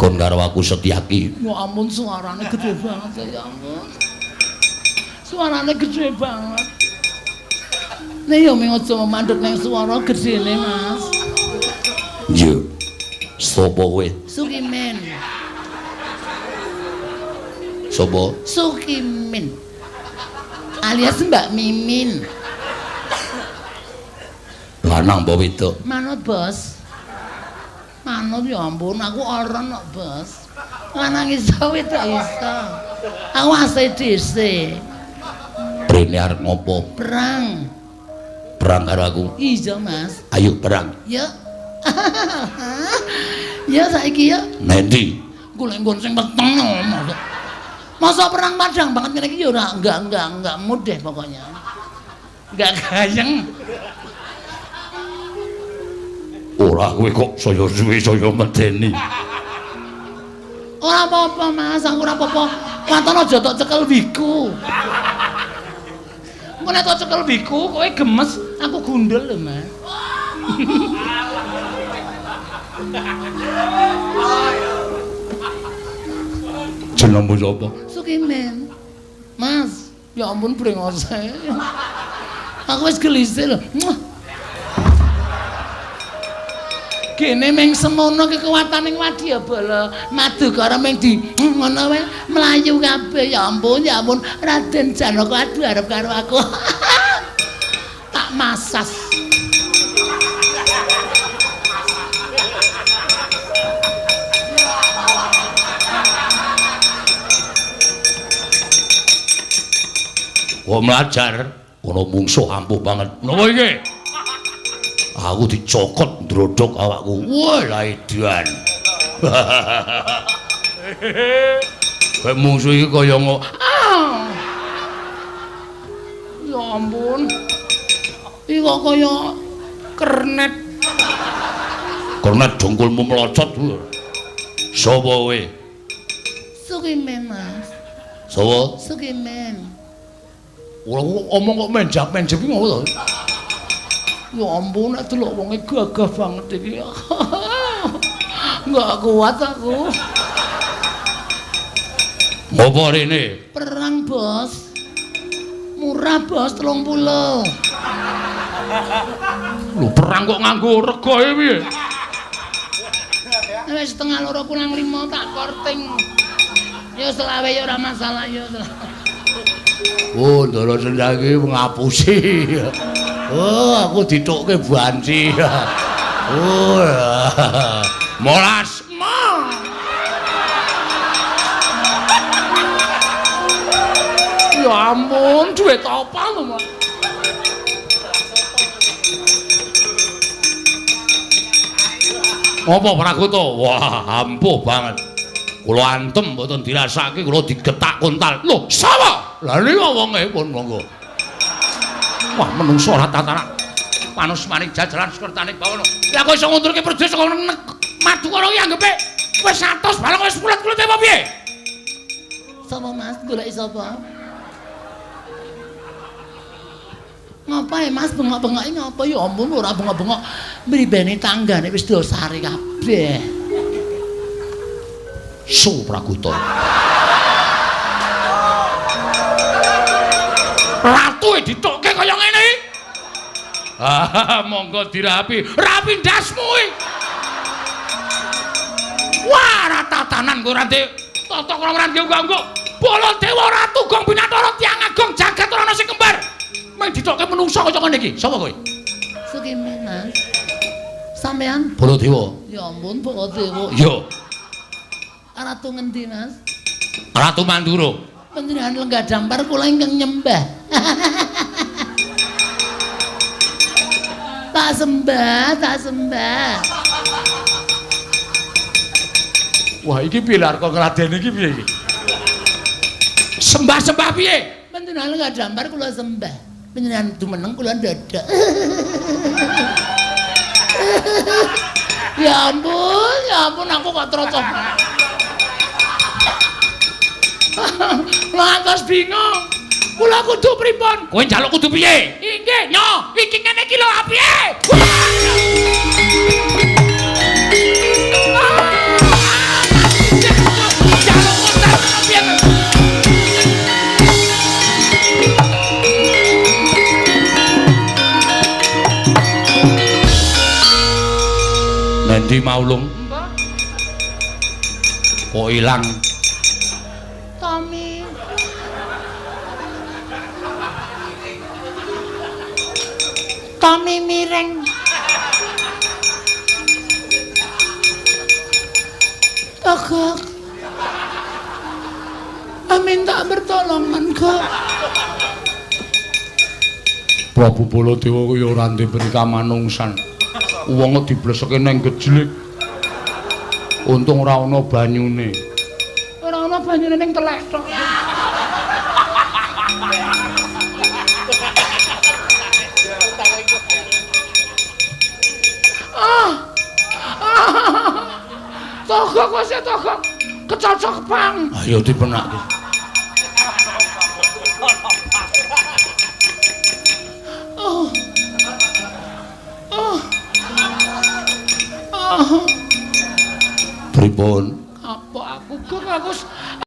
dikon karo aku Setyaki. Ya ampun suarane gede banget ya ampun. Suarane gede banget. Nek yo ming aja mandeg nang suara gedene, Mas. Yo. Sopo kowe? Sukimin. Sopo? Sukimin. Alias Mbak Mimin. Lanang apa wedok? Manut, Bos. Manut ya ampun, aku oron kok, Bos. Lanang iso wedok iso. Aku asli dhisik. Rene arep ngopo? Perang. Perang karo aku. Iya, Mas. Ayo perang. Ya. Ya saiki ya. Nendi? Golek-golek sing peteng masa perang padang banget ngene iki ya ora enggak mudah pokoknya. Enggak gayeng. Ora kowe kok saya suwe saya medeni. Ora apa-apa, Mas, aku ora apa-apa. Waton aja tok cekel wiku. Engko nek tok cekel wiku kowe gemes, aku gundul lho, Mas. Jenengmu sapa? Sukimen. Mas, ya ampun brengose. Aku wis gelisih lho. Kene meng semono kekuwataning wadyabala madu karo meng di ngono wae mlayu kabeh. Ya ampun Raden Janaka aduh arep karo aku. Tak masas. Kok mlajar ana mungsuh ampuh banget. Napa iki? Aku dicokot ndrodok awakku. Wah, la edan. Kayak mungsuh iki kaya Ya ampun. Iki kok kaya kernet. Kernet dengkulmu melocot. Sapa kowe? Sukimen, Mas. Sapa? Sukimen. Ora omong kok menjap-menjep iki ngono to. Ya ampun, nek delok wonge gagah banget iki. Enggak kuat aku. Ngopo rene? Perang, Bos. Murah, Bos, 30. Lho perang kok nganggo regae piye? Wis setengah loro kurang 5 tak korting. Ya selawe ya ora masalah ya. Oh, Ndara Sendaki ngapusi. Oh, aku ditukke banci. Oh. Molas. Ya ampun, duit apa lho, Mas? Apa Prakuta? Wah, ampuh banget. Kula antem mboten dirasake, kula digetak kontal. Lho, sapa? Lah niku wonge pun monggo. Wah, menungso ora tatarak. Manus maning jajalan sekertane bawono. Ya kok iso ngundurke perdes kok madu karo iki anggepe wis 100 balung wis pulet-pulet apa piye? Sapa, Mas? Golek sapa? Ngapain Mas bengok-bengok iki ngapa ya ampun ora bengok-bengok mribene tanggane wis dosare kabeh. Su Prakuta. Ratu ditokke kaya ngene iki. Ah, monggo dirapi. Rapi ndasmu iki. Wah, ratatanan kowe ora ndek tata krama nggih-nggih. Baladewa Ratu Gong Binatara Tiang Agong Jagat ora ana sing kembar. Meng ditokke menungsa kaya ngene iki. Sapa kowe? Sukimen, Mas. Sampean? Baladewa. Ya ampun, Baladewa. Yo. Ratu ngendi, Mas? Ratu Mandura. Panjenengan lenggah dampar kula ingkang nyembah. Tak sembah, tak sembah. Wah, iki piye lho kok ngladeni iki piye iki? Sembah-sembah piye? Panjenengan lenggah dampar kula sembah. Panjenengan dumeneng kula dadak. Ya ampun aku kok trocok. Lantas bingung. Kula kudu pripun? Kowe njaluk kudu piye? Inggih, nyo, iki ngene iki lho piye? Ngendi maulung? Mbah. Kok ilang? Tommy. Tommy miring. Tegak. Minta pertolongan, Kak. Prabu Baladewa kaya ora ndek kamanungsan. Wong dibleseke nang gejlik. Untung ora ana banyune. Ora ana banyune ning telek tok. Togok wis togok. Kecocok bang. Ayo dipenakke. Pripun?